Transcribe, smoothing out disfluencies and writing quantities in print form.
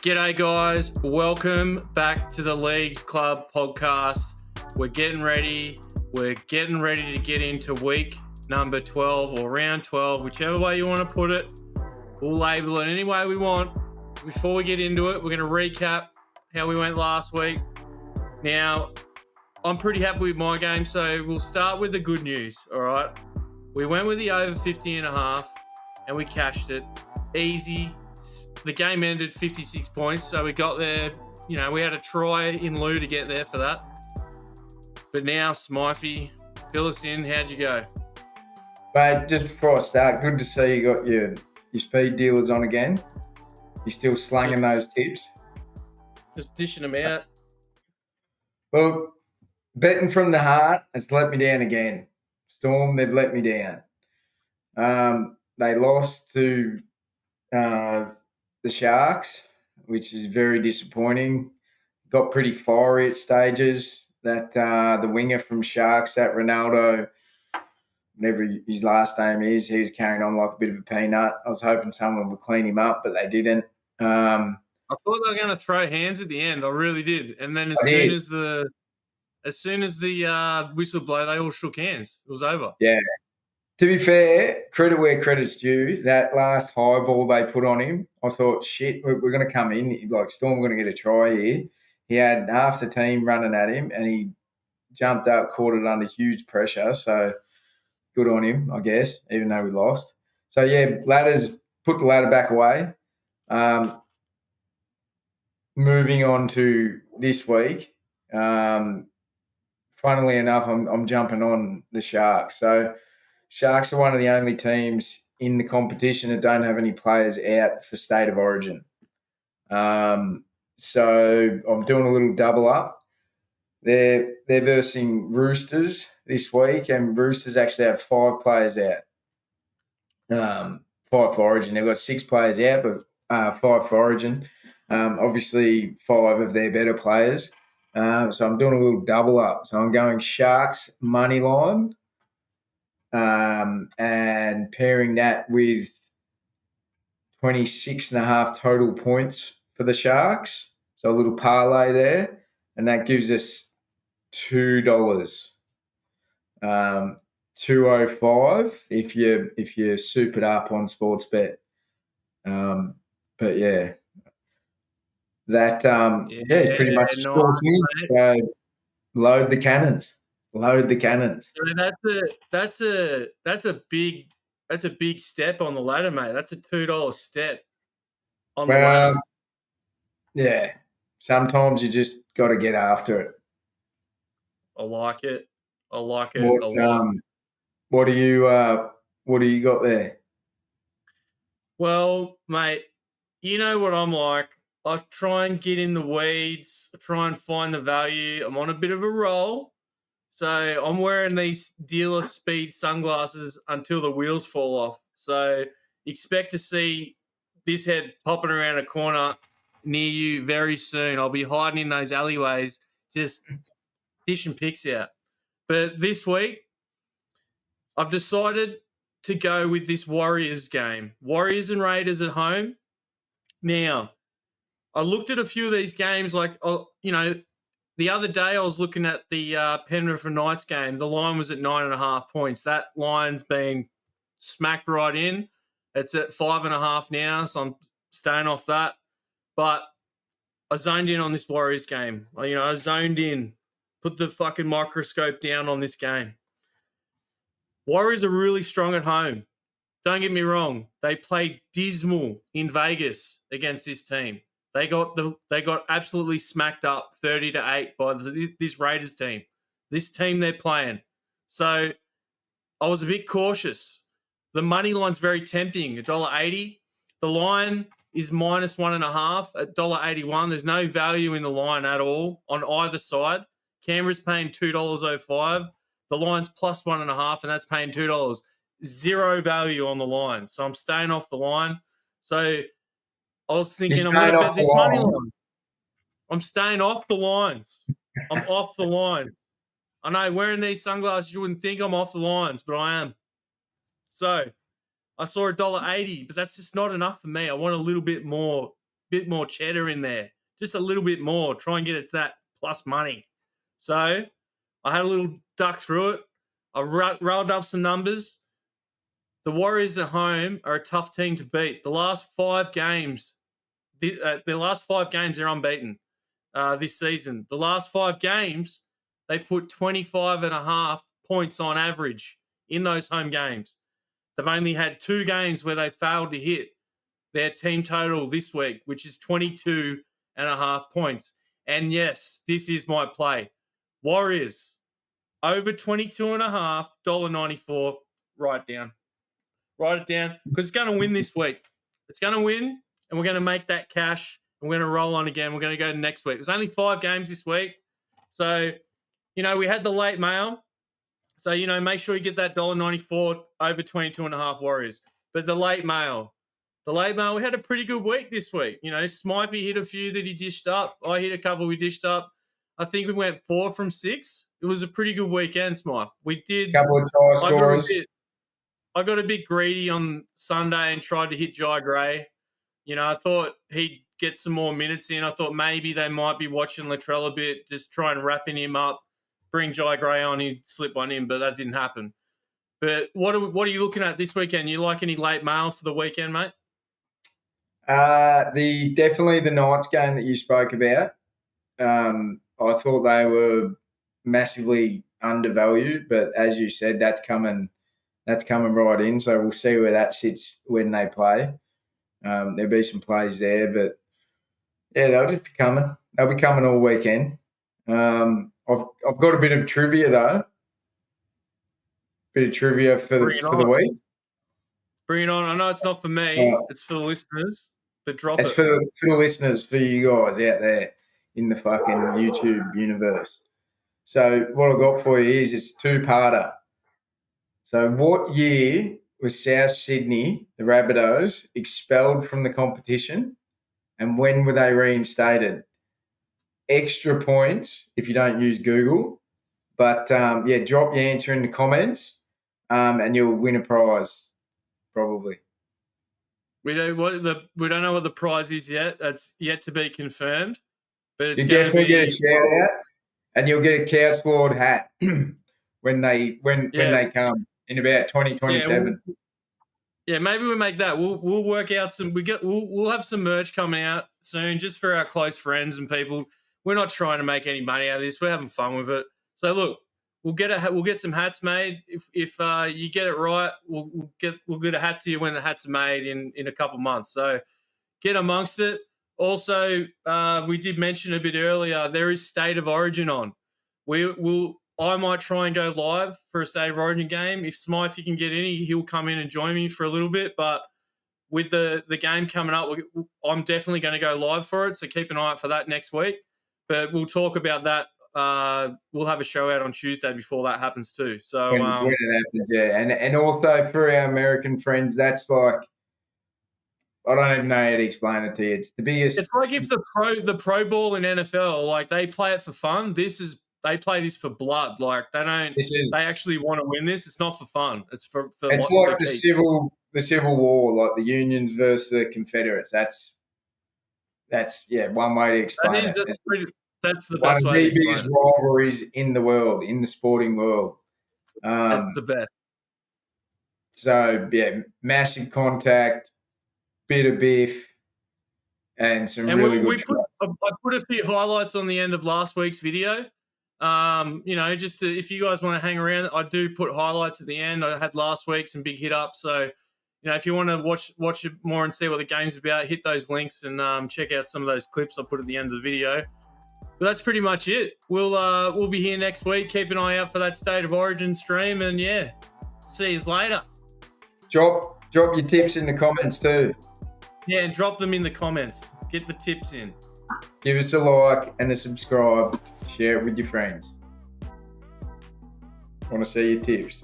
G'day, guys. Welcome back to the Leagues Club podcast. We're getting ready. We're getting ready to get into week number 12 or round 12, whichever way you want to put it. We'll label it any way we want. Before we get into it, we're going to recap how we went last week. Now, I'm pretty happy with my game, so we'll start with the good news, all right? We went with the over 50.5 and we cashed it. Easy. The game ended 56 points, so we got there. You know, we had a try in lieu to get there for that. But now, Smythe, fill us in. How'd you go? Mate, just before I start, good to see you got your speed dealers on again. You're still slanging those tips. Just dishing them out. Well, betting from the heart has let me down again. Storm, they've let me down. They lost to the Sharks, which is very disappointing. Got pretty fiery at stages. That the winger from Sharks, that Ronaldo, whatever his last name is, he was carrying on like a bit of a peanut. I was hoping someone would clean him up, but they didn't. I thought they were going to throw hands at the end. I really did. And then as soon as the whistle blew, they all shook hands. It was over. Yeah. To be fair, credit where credit's due. That last high ball they put on him, I thought, shit, we're going to come in. Like, Storm, we're going to get a try here. He had half the team running at him, and he jumped up, caught it under huge pressure. So good on him, I guess, even though we lost. So, yeah, put the ladder back away. Moving on to this week, funnily enough, I'm jumping on the Sharks. So Sharks are one of the only teams in the competition that don't have any players out for State of Origin. So I'm doing a little double up. They're versing Roosters this week, and Roosters actually have 5 players out. 5 for Origin. They've got 6 players out, but 5 for Origin. Obviously, 5 of their better players. So I'm doing a little double up. So I'm going Sharks money line. And pairing that with 26.5 total points for the Sharks. So a little parlay there, and that gives us $2. 205 if you soup it up on Sportsbet. But yeah, that is pretty much nice, so load the cannons. Load the cannons. So that's a big step on the ladder, mate. That's a $2 step on the ladder. Yeah. Sometimes you just got to get after it. I like it. What do you got there? Well, mate, you know what I'm like. I try and get in the weeds. I try and find the value. I'm on a bit of a roll. So I'm wearing these dealer speed sunglasses until the wheels fall off. So expect to see this head popping around a corner near you very soon. I'll be hiding in those alleyways, just dishing picks out. But this week, I've decided to go with this Warriors game. Warriors and Raiders at home. Now, I looked at a few of these games, the other day I was looking at the Penrith and Knights game. The line was at 9.5 points. That line's been smacked right in. It's at 5.5 now, so I'm staying off that. But I zoned in on this Warriors game. I zoned in, put the fucking microscope down on this game. Warriors are really strong at home. Don't get me wrong. They played dismal in Vegas against this team. They got absolutely smacked up 30-8 by this Raiders team. This team they're playing. So I was a bit cautious. The money line's very tempting, $1.80. The line is -1.5 at $1.81. There's no value in the line at all on either side. Canberra's paying $2.05. The line's +1.5, and that's paying $2. Zero value on the line. So I'm staying off the line. So I was thinking I'm going to bet this money line. I'm staying off the lines. I'm off the lines. I know wearing these sunglasses, you wouldn't think I'm off the lines, but I am. So I saw $1.80, but that's just not enough for me. I want a little bit more bit more cheddar in there, just a little bit more. Try and get it to that plus money. So I had a little duck through it. I rolled up some numbers. The Warriors at home are a tough team to beat. The last 5 games, they're unbeaten this season. The last 5 games, they put 25.5 points on average in those home games. They've only had 2 games where they failed to hit their team total this week, which is 22.5 points. And yes, this is my play. Warriors, over 22.5, $1.94. Write it down, because it's going to win this week. It's going to win, and we're going to make that cash, and we're going to roll on again. We're going to go to next week. There's only 5 games this week. So, we had the late mail. So, make sure you get that $1.94 over 22.5 Warriors. But the late mail, we had a pretty good week this week. Smythe hit a few that he dished up. I hit a couple we dished up. I think we went 4 from 6. It was a pretty good weekend, Smythe. We did. Couple of try scorers. I got a bit greedy on Sunday and tried to hit Jai Gray. I thought he'd get some more minutes in. I thought maybe they might be watching Latrell a bit, just try and wrapping him up, bring Jai Gray on, he'd slip one in, but that didn't happen. But what are you looking at this weekend? You like any late mail for the weekend, mate? Definitely the Knights game that you spoke about. I thought they were massively undervalued, but as you said, that's coming right in. So we'll see where that sits when they play. There'll be some plays there, but yeah, they'll just be coming. They'll be coming all weekend. I've got a bit of trivia though. Bit of trivia for the week. Bring it on. I know it's not for me. It's for the listeners. But drop it. It's for the listeners, for you guys out there in the fucking YouTube universe. So what I've got for you is it's 2-parter. So what year was South Sydney, the Rabbitohs, expelled from the competition, and when were they reinstated? Extra points if you don't use Google. But, drop your answer in the comments and you'll win a prize, probably. We don't know what the prize is yet. That's yet to be confirmed. But it's you definitely get a shout out, and you'll get a Couch Lord hat when they come in about 2027. Yeah, maybe we make that. We'll work out some. We'll have some merch coming out soon, just for our close friends and people. We're not trying to make any money out of this. We're having fun with it. So look, we'll get some hats made. If you get it right, we'll get a hat to you when the hats are made in a couple months. So get amongst it. Also, we did mention a bit earlier, there is State of Origin on. I might try and go live for a State of Origin game. If Smythe can get in, he'll come in and join me for a little bit. But with the game coming up, I'm definitely going to go live for it. So keep an eye out for that next week. But we'll talk about that. We'll have a show out on Tuesday before that happens too. So when it happens, yeah. And also for our American friends, that's like, I don't even know how to explain it to you. It's the biggest. It's like if the Pro Bowl in NFL, like they play it for fun. They play this for blood. Like they don't. They actually want to win this. It's not for fun. It's for. It's like the Civil War, like the Unions versus the Confederates. That's one way to explain it. That's the best way to explain it. One of the biggest rivalries in the world, in the sporting world. That's the best. So massive contact, bit of biff, and some really good. I put a few highlights on the end of last week's video. If you guys want to hang around, I do put highlights at the end. I had last week some big hit ups, so if you want to watch it more and see what the game's about, hit those links and check out some of those clips I put at the end of the video. But that's pretty much it. We'll be here next week. Keep an eye out for that State of Origin stream, and see you later. Drop your tips in the comments too. Yeah, and drop them in the comments. Get the tips in. Give us a like and a subscribe. Share it with your friends. Want to see your tips.